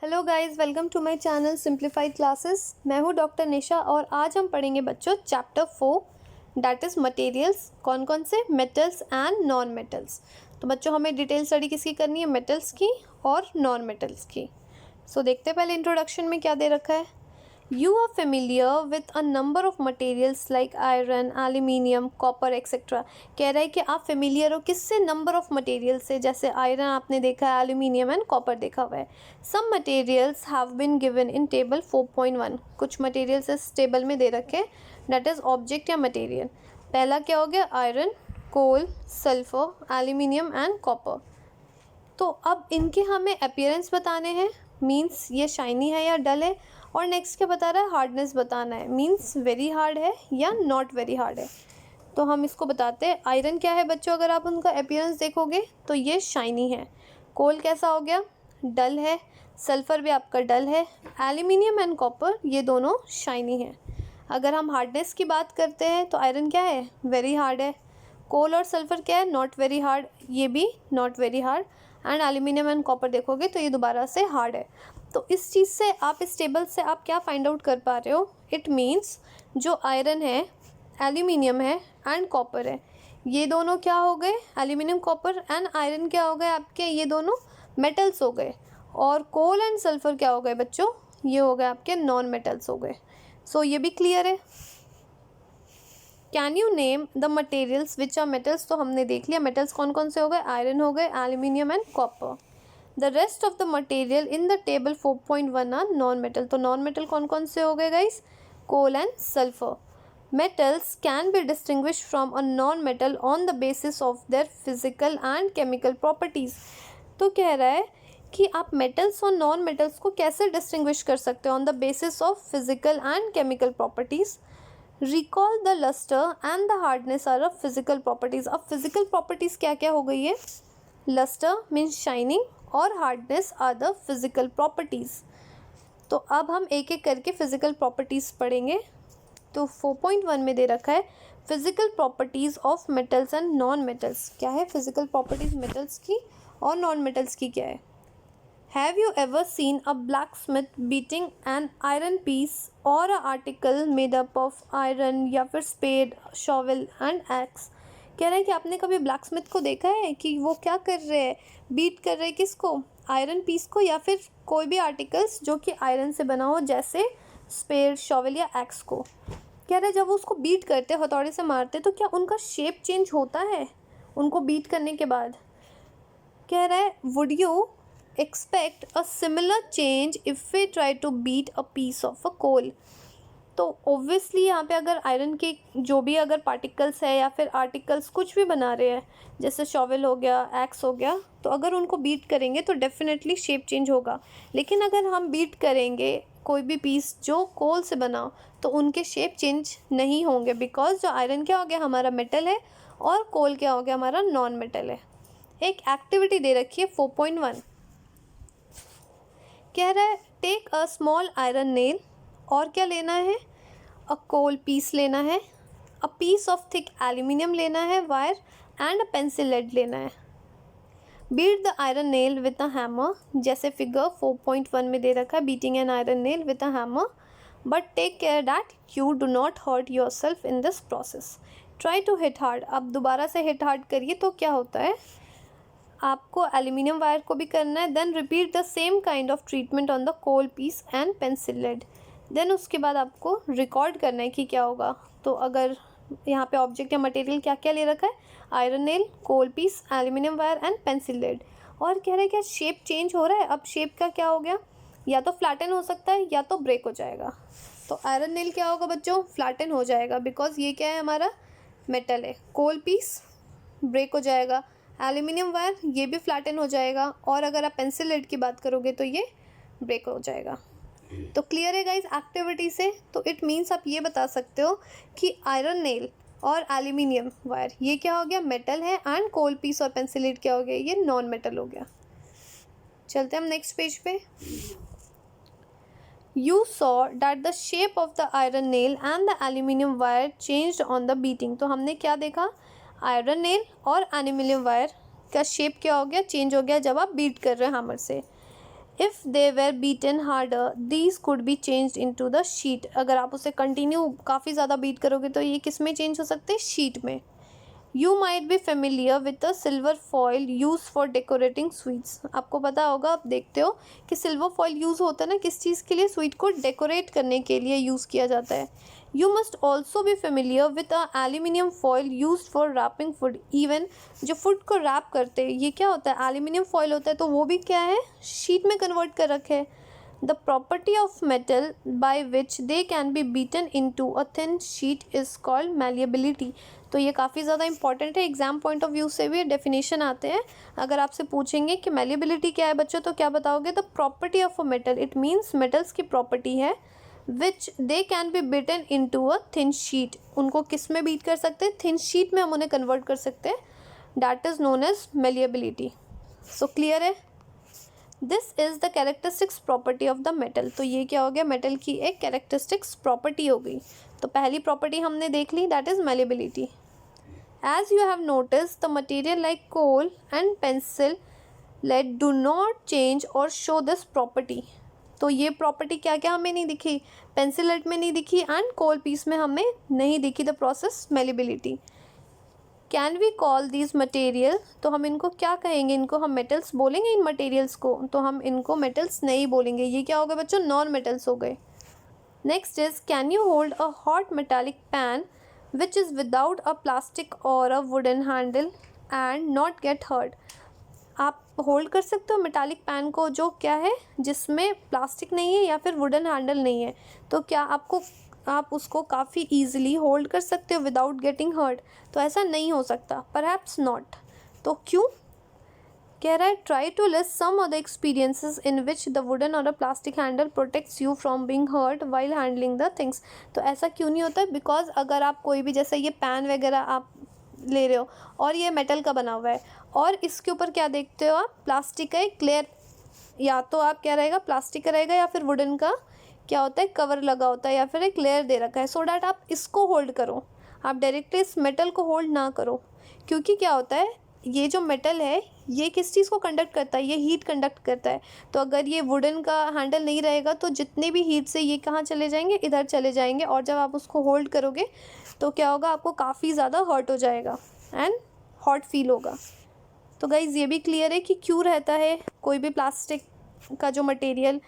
Hello guys, welcome to my channel simplified classes. मैं हूँ doctor निशा और आज हम पढ़ेंगे बच्चों चैप्टर 4 दैट इज़ मटेरियल्स। कौन कौन से? Metals and non metals. तो बच्चों हमें डिटेल स्टडी किसकी करनी है? मेटल्स की और नॉन मेटल्स की। सो देखते हैं पहले इंट्रोडक्शन में क्या दे रखा है। You are familiar with a number of materials like iron, aluminium, copper, etc. कह रहा है कि आप फेमिलियर हो किससे? नंबर ऑफ मटेरियल से। जैसे आयरन आपने देखा है, एल्यूमिनियम एंड कॉपर देखा हुआ है। Some materials have been given in table 4.1। कुछ मटेरियल्स इस टेबल में दे रखे, दैट इज ऑब्जेक्ट या मटेरियल। पहला क्या हो गया? Iron, coal, sulphur, aluminium and copper. तो अब इनके हमें अपीयरेंस बताने हैं, मीन्स ये शाइनी है या डल है। और नेक्स्ट क्या बता रहा है? हार्डनेस बताना है, मीन्स वेरी हार्ड है या नॉट वेरी हार्ड है। तो हम इसको बताते हैं। आयरन क्या है बच्चों? अगर आप उनका अपीयरेंस देखोगे तो ये शाइनी है। कोल कैसा हो गया? डल है। सल्फ़र भी आपका डल है। एल्यूमिनियम एंड कॉपर ये दोनों शाइनी है। अगर हम हार्डनेस की बात करते हैं तो आयरन क्या है? वेरी हार्ड है। कोल और सल्फ़र क्या है? नॉट वेरी हार्ड, ये भी not very hard. And aluminium and copper देखोगे तो ये दोबारा से हार्ड है। तो इस चीज़ से आप, इस टेबल से आप क्या फाइंड आउट कर पा रहे हो? इट मीन्स जो आयरन है, एल्यूमिनियम है एंड कॉपर है, ये दोनों क्या हो गए? एल्यूमिनियम, कॉपर एंड आयरन क्या हो गए आपके? ये दोनों मेटल्स हो गए। और कोल एंड सल्फ़र क्या हो गए बच्चों? ये हो गए आपके नॉन मेटल्स हो गए। सो ये भी क्लियर है। Can you name the materials which are metals? तो हमने देख लिया मेटल्स कौन कौन से हो गए। आयरन हो गए, aluminium and copper. The rest of the material in the table 4.1 are non metal. तो नॉन मेटल कौन कौन से हो गए guys? Coal and sulphur. Metals can be distinguish from a non metal on the basis of their physical and chemical properties. तो कह रहा है कि आप मेटल्स और नॉन मेटल्स को कैसे डिस्टिंग्विश कर सकते हो? On the basis of physical and chemical properties. Recall the lustre and the hardness are of physical properties. अब फिजिकल प्रॉपर्टीज़ क्या क्या हो गई है? लस्टर मीन्स शाइनिंग और hardness are the physical properties. तो अब हम एक एक करके फिजिकल प्रॉपर्टीज़ पढ़ेंगे। तो 4.1 में दे रखा है physical properties of metals and non metals. क्या है फिजिकल प्रॉपर्टीज़ मेटल्स की और नॉन मेटल्स की? क्या है? Have you ever seen a blacksmith beating an iron piece or a article made up of iron या फिर spade, shovel and axe? कह रहा है कि आपने कभी ब्लैकस्मिथ को देखा है कि वो क्या कर रहे हैं? बीट कर रहे हैं किसको? आयरन पीस को या फिर कोई भी आर्टिकल्स जो कि आयरन से बना हो, जैसे स्पेड, शॉवल या एक्स को। कह रहा है जब वो उसको बीट करते, हथौड़े से मारते, तो क्या उनका शेप चेंज होता है उनको बीट करने के बाद? कह रहा है would you expect a similar change if we try to beat a piece of a coal? तो ऑब्वियसली यहाँ पे अगर आयरन के जो भी अगर पार्टिकल्स है या फिर आर्टिकल्स कुछ भी बना रहे हैं, जैसे शॉवल हो गया, एक्स हो गया, तो अगर उनको बीट करेंगे तो डेफिनेटली शेप चेंज होगा। लेकिन अगर हम बीट करेंगे कोई भी पीस जो कोल से बना तो उनके शेप चेंज नहीं होंगे, बिकॉज जो आयरन क्या हो गया? हमारा मेटल है और कोल क्या हो गया? हमारा नॉन मेटल है। एक एक्टिविटी दे रखी है 4.1। कह रहा है take a small iron nail, और क्या लेना है? अ कोल पीस लेना है, a piece of thick aluminium लेना है, wire and a pencil lead लेना है। Beat the iron nail with a hammer, जैसे फिगर 4.1 में दे रखा है, beating an iron nail with a hammer, but take care that you do not hurt yourself in this process. Try to hit hard. अब दोबारा से hit hard करिए तो क्या होता है? आपको एल्यूमिनियम वायर को भी करना है। Then repeat the same kind of treatment on the coal piece and pencil lead. Then उसके बाद आपको रिकॉर्ड करना है कि क्या होगा। तो अगर यहाँ पे ऑब्जेक्ट या मटेरियल क्या क्या ले रखा है? Iron nail, coal piece, aluminium wire and pencil lead. और कह रहे हैं क्या शेप चेंज हो रहा है? अब शेप का क्या हो गया? या तो फ्लैटन हो सकता है या तो ब्रेक हो जाएगा। तो आयरन नेल क्या होगा बच्चों? फ्लैटन हो जाएगा, बिकॉज ये क्या है? हमारा मेटल है। कोल पीस ब्रेक हो जाएगा, एल्यूमिनियम वायर ये भी फ्लैटन हो जाएगा, और अगर आप पेंसिल लेड की बात करोगे तो ये ब्रेक हो जाएगा। तो क्लियर है गाइस एक्टिविटी से? तो इट मीन्स आप ये बता सकते हो कि आयरन नेल और एल्यूमिनियम वायर ये क्या हो गया? मेटल है, एंड कोल पीस और पेंसिल लेड क्या हो गया? ये नॉन मेटल हो गया। चलते हैं हम नेक्स्ट पेज पे। You saw that the shape of the iron nail and the aluminium wire changed on the beating। तो हमने क्या देखा? आयरन नेल और एल्यूमिनियम वायर का शेप क्या हो गया? चेंज हो गया जब आप बीट कर रहे हैं हैमर से। If they were beaten harder these could be changed into the sheet. अगर आप उसे कंटिन्यू काफ़ी ज़्यादा बीट करोगे तो ये किस में चेंज हो सकते हैं, शीट में। You might be familiar with a silver foil use for decorating sweets. आपको पता होगा, आप देखते हो कि सिल्वर फॉयल यूज़ होता है ना किस चीज़ के लिए, स्वीट को डेकोरेट करने के लिए यूज़ किया जाता है। You must also be familiar with a aluminium foil use for wrapping food. Even जो फूड को रैप करते हैं ये क्या होता है, एल्यूमिनियम फॉयल होता है, तो वो भी क्या है, शीट में कन्वर्ट कर रखे है। The property of metal by which they can be beaten into a thin sheet is called malleability। तो ये काफ़ी ज़्यादा इंपॉर्टेंट है, एग्जाम पॉइंट ऑफ व्यू से भी डेफिनेशन आते हैं। अगर आपसे पूछेंगे कि malleability क्या है बच्चों, तो क्या बताओगे, the property of a metal, it means metals की प्रॉपर्टी है which they can be beaten into a thin sheet. उनको किस में बीट कर सकते हैं, थिन शीट में हम उन्हें कन्वर्ट कर सकते हैं, that is known as malleability। So clear है, this is the characteristics property of the metal. तो ये क्या हो गया, मेटल की एक कैरेक्टरिस्टिक्स प्रॉपर्टी हो गई। तो पहली प्रॉपर्टी हमने देख ली, that is malleability। As you have notice the material like coal and pencil lead do not change or show this property. तो ये प्रॉपर्टी क्या क्या हमें नहीं दिखी, पेंसिल लेड में नहीं दिखी एंड कोल पीस में हमें नहीं दिखी the process malleability। Can we call these material, तो हम इनको क्या कहेंगे, इनको हम मेटल्स बोलेंगे इन मटेरियल्स को, तो हम इनको मेटल्स नहीं बोलेंगे। ये क्या हो गए बच्चों, नॉन मेटल्स हो गए। Next is can you hold a hot metallic pan which is without a plastic or a wooden handle and not get hurt. आप होल्ड कर सकते हो मेटालिक पैन को जो क्या है, जिसमें प्लास्टिक नहीं है या फिर वुडन हैंडल नहीं है, तो क्या आप उसको काफ़ी ईजिली होल्ड कर सकते हो विदाउट गेटिंग हर्ट, तो ऐसा नहीं हो सकता, परहैप्स नॉट। तो क्यों, कह रहा है try to list some other experiences in which the wooden or a plastic handle protects you from being hurt while handling the things. तो ऐसा क्यों नहीं होता है, बिकॉज अगर आप कोई भी, जैसे ये पैन वगैरह आप ले रहे हो और ये मेटल का बना हुआ है और इसके ऊपर क्या देखते हो आप, प्लास्टिक का एक लेयर, या तो आप क्या रहेगा, प्लास्टिक का रहेगा या फिर वुडन का क्या होता है, कवर लगा होता है या फिर एक लेयर दे रखा है, सो डैट आप इसको होल्ड करो, आप डायरेक्टली इस मेटल को होल्ड ना करो। क्योंकि क्या होता है, ये जो मेटल है ये किस चीज़ को कंडक्ट करता है, ये हीट कंडक्ट करता है। तो अगर ये वुडन का हैंडल नहीं रहेगा तो जितने भी हीट से ये कहाँ चले जाएंगे, इधर चले जाएंगे, और जब आप उसको होल्ड करोगे तो क्या होगा, आपको काफ़ी ज़्यादा हर्ट हो जाएगा एंड हॉट फील होगा। तो गाइज़ ये भी क्लियर है कि क्यों रहता है कोई भी प्लास्टिक का जो मटेरियल,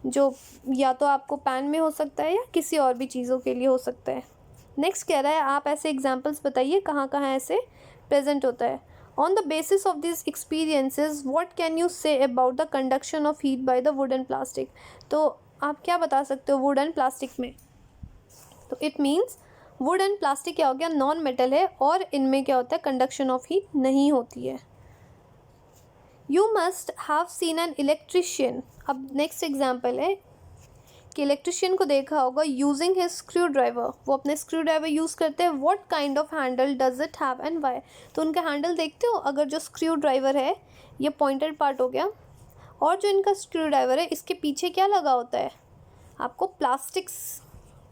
जो या तो आपको पैन में हो सकता है या किसी और भी चीज़ों के लिए हो सकता है। नेक्स्ट कह रहा है आप ऐसे एग्जांपल्स बताइए कहाँ कहाँ ऐसे प्रेजेंट होता है। On the basis of this experiences what can you say about the conduction of heat by the wood and plastic. तो आप क्या बता सकते हो वुड एंड प्लास्टिक में, तो it means would and plastic क्या हो गया, नॉन मेटल है और इनमें क्या होता है, कंडक्शन ऑफ हीट नहीं होती है। You must have seen an electrician. अब नेक्स्ट एग्जाम्पल है कि इलेक्ट्रिशियन को देखा होगा यूजिंग हिज स्क्रू ड्राइवर, वो अपने स्क्रू ड्राइवर यूज़ करते हैं। What kind of handle does it have and why. तो उनका हैंडल देखते हो, अगर जो स्क्रू ड्राइवर है ये पॉइंटेड पार्ट हो गया, और जो इनका स्क्रू ड्राइवर है इसके पीछे क्या लगा होता है, आपको प्लास्टिक्स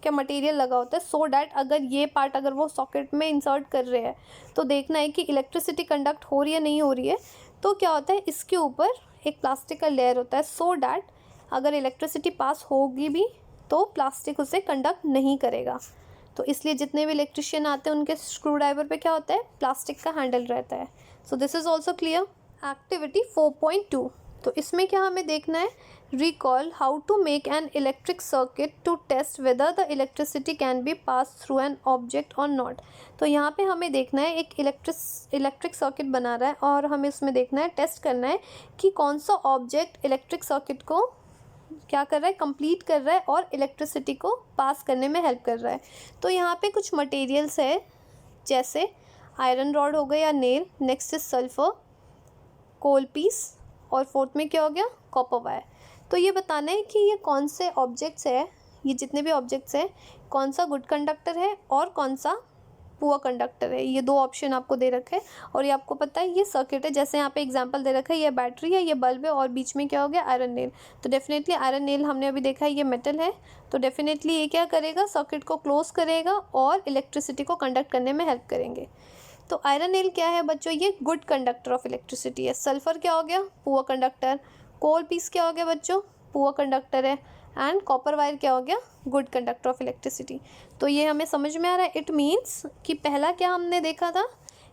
का मटेरियल लगा होता है, सो डैट अगर ये पार्ट अगर वो सॉकेट में इंसर्ट कर रहे हैं तो देखना है कि इलेक्ट्रिसिटी कंडक्ट हो रही है नहीं हो रही है। तो क्या होता है, इसके ऊपर एक प्लास्टिक का लेयर होता है, सो डैट अगर इलेक्ट्रिसिटी पास होगी भी तो प्लास्टिक उसे कंडक्ट नहीं करेगा। तो इसलिए जितने भी इलेक्ट्रिशियन आते हैं उनके स्क्रू ड्राइवर पे क्या होता है, प्लास्टिक का हैंडल रहता है। So this is also clear. Activity 4.2, तो इसमें क्या हमें देखना है, recall how to make an electric circuit to test whether the electricity can be pass through an object और नॉट। तो यहाँ पे हमें देखना है एक इलेक्ट्रिक सर्किट बना रहा है और हमें इसमें देखना है, टेस्ट करना है कि कौन सा ऑब्जेक्ट इलेक्ट्रिक सर्किट को क्या कर रहा है, कंप्लीट कर रहा है और इलेक्ट्रिसिटी को पास करने में हेल्प कर रहा है। तो यहाँ पे कुछ मटेरियल्स है जैसे आयरन रॉड हो गया या nail, next is sulphur, coal piece, और फोर्थ में क्या हो गया, कॉपर वायर। तो ये बताना है कि ये कौन से ऑब्जेक्ट्स है, ये जितने भी ऑब्जेक्ट्स हैं कौन सा गुड कंडक्टर है और कौन सा पुअर कंडक्टर है। ये दो ऑप्शन आपको दे रखे हैं और ये आपको पता है ये सर्किट है, जैसे यहाँ पे एग्जांपल दे रखा है, ये बैटरी है, ये बल्ब है और बीच में क्या हो गया, आयरन नेल। तो डेफिनेटली आयरन नेल हमने अभी देखा है ये मेटल है, तो डेफिनेटली ये क्या करेगा, सर्किट को क्लोज करेगा और इलेक्ट्रिसिटी को कंडक्ट करने में हेल्प करेंगे। तो आयरन नेल क्या है बच्चों, ये गुड कंडक्टर ऑफ इलेक्ट्रिसिटी है। सल्फर क्या हो गया, पुअर कंडक्टर, कोल पीस क्या हो गया बच्चों, पुअर कंडक्टर है, एंड कॉपर वायर क्या हो गया, गुड कंडक्टर ऑफ इलेक्ट्रिसिटी। तो ये हमें समझ में आ रहा है। इट मीन्स कि पहला क्या हमने देखा था,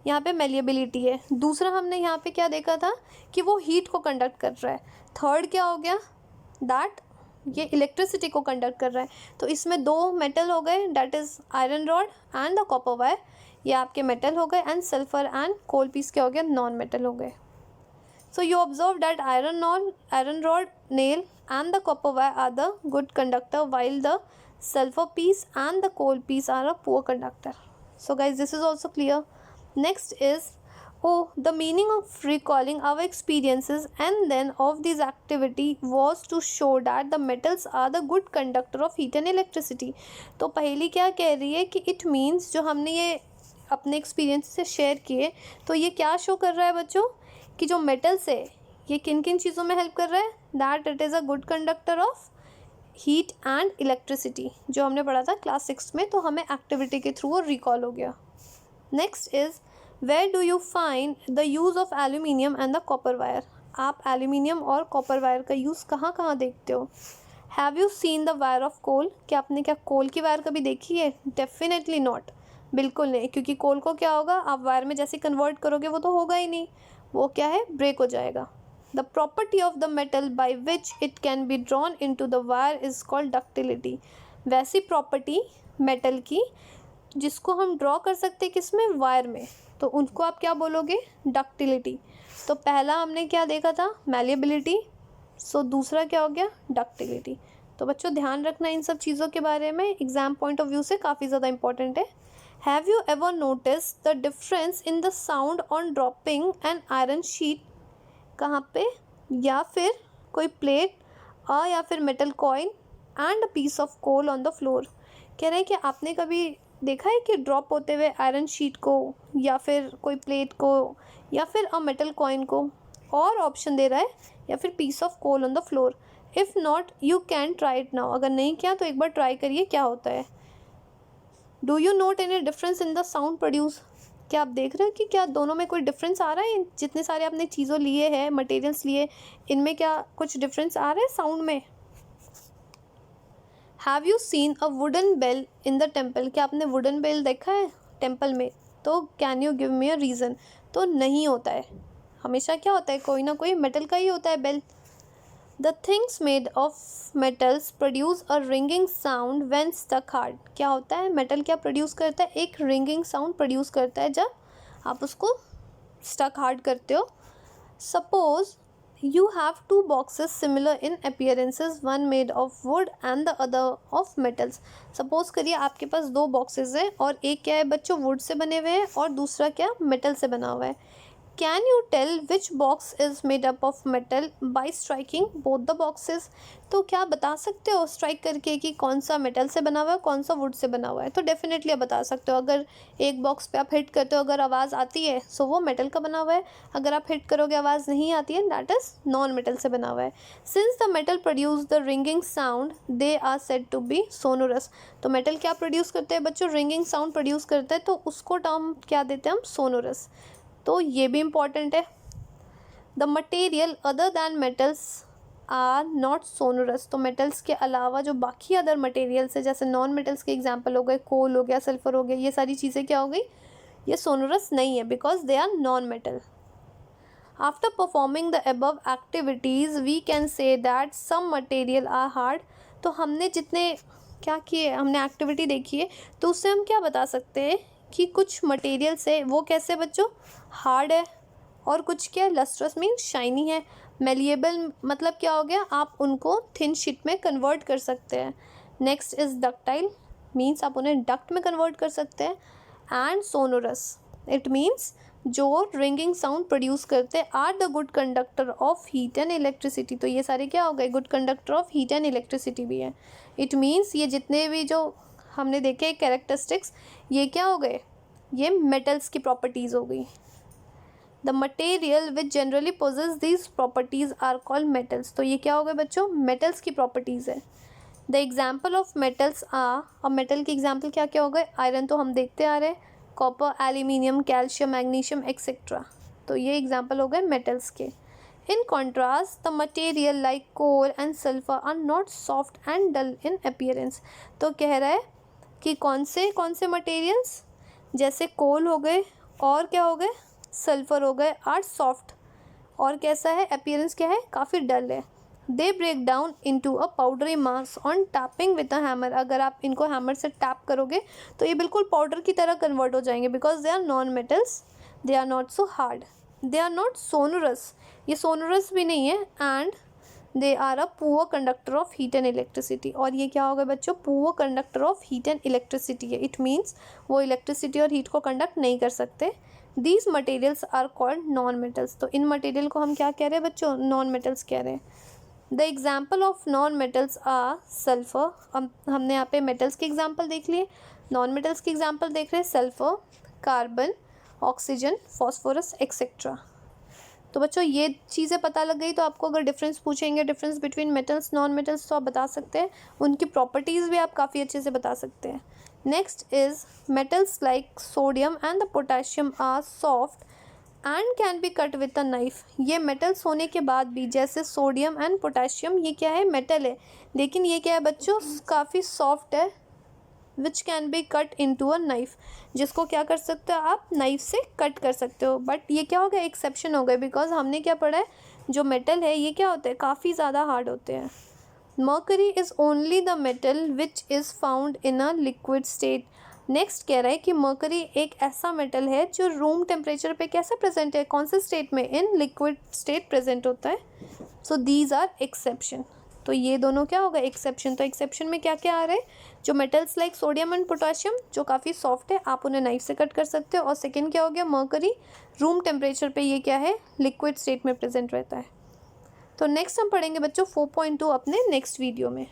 यहाँ पे मेलिएबिलिटी है, दूसरा हमने यहाँ पे क्या देखा था कि वो हीट को कंडक्ट कर रहा है, थर्ड क्या हो गया दैट ये इलेक्ट्रिसिटी को कंडक्ट कर रहा है। तो इसमें दो मेटल हो गए, that is iron rod and the copper wire, ये आपके मेटल हो गए, and sulphur and coal piece क्या हो गया, नॉन मेटल हो गए। So you observe that iron rod, nail and the copper wire are the good conductor, while the sulfur piece and the coal piece are a poor conductor. So guys, this is also clear. Next is, the meaning of recalling our experiences and then of this activity was to show that the metals are the good conductor of heat and electricity. तो पहली क्या कह रही है कि it means जो हमने ये अपने एक्सपीरियंस से शेयर किए, तो ये क्या शो कर रहा है बच्चों कि जो मेटल्स है ये किन किन चीज़ों में हेल्प कर रहा है, that it is a good conductor of heat and electricity, जो हमने पढ़ा था क्लास 6 में, तो हमें एक्टिविटी के थ्रू वो रिकॉल हो गया। Next is, where do you find the use of aluminium and the copper wire. आप एल्यूमिनियम और कॉपर वायर का यूज़ कहाँ कहाँ देखते हो। Have you seen the wire of coal, क्या आपने क्या कोल की वायर कभी देखी है। डेफिनेटली नॉट, बिल्कुल नहीं, क्योंकि कोल को क्या होगा, आप वायर में जैसे कन्वर्ट करोगे वो तो होगा ही नहीं, वो क्या है, ब्रेक हो जाएगा। The property of the metal by which it can be drawn into the wire is called ductility. वैसी प्रॉपर्टी मेटल की जिसको हम ड्रॉ कर सकते हैं किसमें, वायर में, तो उनको आप क्या बोलोगे, डक्टिलिटी। तो पहला हमने क्या देखा था, मैलिएबिलिटी, सो दूसरा क्या हो गया, डक्टिलिटी। तो बच्चों ध्यान रखना इन सब चीज़ों के बारे में, एग्जाम पॉइंट ऑफ व्यू से काफ़ी ज़्यादा इंपॉर्टेंट है। Have you ever noticed the difference in the sound on dropping an iron sheet, कहाँ पे, या फिर कोई प्लेट या फिर metal coin and a piece of coal on the floor. कह रहे हैं कि आपने कभी देखा है कि ड्रॉप होते हुए आयरन शीट को, या फिर कोई प्लेट को, या फिर अ मेटल कॉइन को, और ऑप्शन दे रहा है, या फिर piece of coal on the floor. If not you can try it now, अगर नहीं किया तो एक बार ट्राई करिए क्या होता है। Do you note any difference in the sound produce, क्या आप देख रहे हो कि क्या दोनों में कोई डिफरेंस आ रहा है, जितने सारे आपने चीज़ों लिए हैं, मटेरियल्स लिए, इनमें क्या कुछ डिफरेंस आ रहा है साउंड में। Have you seen a wooden bell in the temple, क्या आपने वुडन बेल देखा है टेम्पल में। तो can you give me a reason, तो नहीं होता है, हमेशा क्या होता है, कोई ना कोई मेटल का ही होता है bell. The things made of metals produce a ringing sound when stuck hard, क्या होता है, मेटल क्या प्रोड्यूस करता है, एक रिंगिंग साउंड प्रोड्यूस करता है जब आप उसको स्टक हार्ड करते हो। Suppose you have two boxes similar in appearances, one made of would and the other of metals. Suppose करिए आपके पास दो बॉक्सेस हैं, और एक क्या है बच्चों, वुड से बने हुए हैं, और दूसरा क्या, मेटल से बना हुआ है। Can you tell which box is made up of metal by striking both the boxes? तो क्या बता सकते हो स्ट्राइक करके कि कौन सा मेटल से बना हुआ है, कौन सा वुड से बना हुआ है। तो डेफिनेटली आप बता सकते हो, अगर एक बॉक्स पे आप हिट करते हो, अगर आवाज़ आती है सो वो मेटल का बना हुआ है, अगर आप हिट करोगे आवाज़ नहीं आती है, दैट इज़ नॉन मेटल से बना हुआ है। Since the metal produce the ringing sound they are said to be sonorous. तो मेटल क्या प्रोड्यूस करते हैं बच्चों, रिंगिंग साउंड प्रोड्यूस करते हैं, तो उसको टर्म क्या देते हैं हम, सोनोरस। तो ये भी इम्पॉर्टेंट है। The material other than metals are not sonorous, तो मेटल्स के अलावा जो बाकी अदर मटेरियल्स है, जैसे नॉन मेटल्स के एग्जांपल हो गए, कोल हो गया, सल्फर हो गया, ये सारी चीज़ें क्या हो गई, ये सोनोरस नहीं है, because they are non metal. After performing the above activities we can say that some material are hard. तो हमने जितने क्या किए, हमने एक्टिविटी देखी है, तो उससे हम क्या बता सकते हैं कि कुछ मटेरियल्स है वो कैसे बच्चों, हार्ड है, और कुछ क्या, लस्ट्रस मीन शाइनी है। मेलिएबल मतलब क्या हो गया, आप उनको थिन शीट में कन्वर्ट कर सकते हैं। नेक्स्ट इज़ डक्टाइल, मीन्स आप उन्हें डक्ट में कन्वर्ट कर सकते हैं। एंड सोनोरस, इट मीन्स जो रिंगिंग साउंड प्रोड्यूस करते हैं, are the good conductor of heat and electricity. तो ये सारे क्या हो गए, good conductor of heat and electricity भी है। इट मीन्स ये जितने भी जो हमने देखे कैरेक्टरिस्टिक्स, ये क्या हो गए, ये मेटल्स की प्रॉपर्टीज़ हो गई। The material which generally possess these properties are called metals. तो ये क्या हो गए बच्चों, मेटल्स की प्रॉपर्टीज़ है। The example of metals are, अब मेटल के एग्जाम्पल क्या क्या हो गए, आयरन तो हम देखते आ रहे हैं, copper, aluminium, calcium, magnesium etcetera. तो ये एग्जाम्पल हो गए मेटल्स के। In contrast, the material like coal and sulfur are not soft and dull in appearance. तो कह रहा है कि कौन से मटेरियल्स जैसे कोल हो गए और क्या हो गए, सल्फर हो गए, आर सॉफ्ट और कैसा है, अपीयरेंस क्या है, काफ़ी डल है. They break down into a powdery mass on tapping with a hammer. अगर आप इनको हैमर से टैप करोगे तो ये बिल्कुल पाउडर की तरह कन्वर्ट हो जाएंगे. Because they are non metals, they are not so hard, they are not sonorous, ये सोनरस भी नहीं है, and they are a poor conductor of heat and electricity. और ये क्या होगा बच्चों, poor conductor of heat and electricity है. इट मीन्स वो इलेक्ट्रिसिटी और हीट को कंडक्ट नहीं कर सकते. These materials are called non metals. तो इन मटेरियल को हम क्या कह रहे हैं बच्चों, नॉन मेटल्स कह रहे हैं. The example of non metals are sulphur. हमने यहाँ पे मेटल्स के एग्जाम्पल देख लिए, नॉन मेटल्स के एग्जाम्पल देख रहे हैं, sulphur, carbon, oxygen, phosphorus etcetera. तो बच्चों ये चीज़ें पता लग गई तो आपको अगर डिफरेंस पूछेंगे, difference between metals non metals, तो आप बता सकते हैं. उनकी प्रॉपर्टीज़ भी आप काफ़ी अच्छे से बता सकते हैं. Next is metals like sodium and the potassium are soft and can be cut with a knife. ये मेटल्स होने के बाद भी, जैसे सोडियम एंड पोटेशियम, ये क्या है, मेटल है, लेकिन ये क्या है बच्चों, काफ़ी सॉफ्ट है, which can be cut into a knife. जिसको क्या कर सकते हो आप, नाइफ से कट कर सकते हो. बट ये क्या हो गया, एक्सेप्शन हो गए, बिकॉज हमने क्या पढ़ा है, जो मेटल है ये क्या होते हैं, काफ़ी ज़्यादा हार्ड होते हैं. Mercury is only the metal which is found in a liquid state. Next कह रहा है कि मर्करी एक ऐसा मेटल है जो रूम टेम्परेचर पे कैसे प्रेजेंट है, कौन से स्टेट में, इन लिक्विड स्टेट प्रेजेंट होता है. So these are exception. तो ये दोनों क्या होगा, एक्सेप्शन. तो एक्सेप्शन में क्या क्या आ रहा है, जो metals like sodium and potassium जो काफ़ी सॉफ्ट है, आप उन्हें नाइफ से कट कर सकते हो. और सेकेंड क्या हो गया, मर्करी, रूम टेम्परेचर पे ये क्या है, लिक्विड स्टेट में प्रेजेंट रहता है. तो नेक्स्ट हम पढ़ेंगे बच्चों 4.2 अपने नेक्स्ट वीडियो में.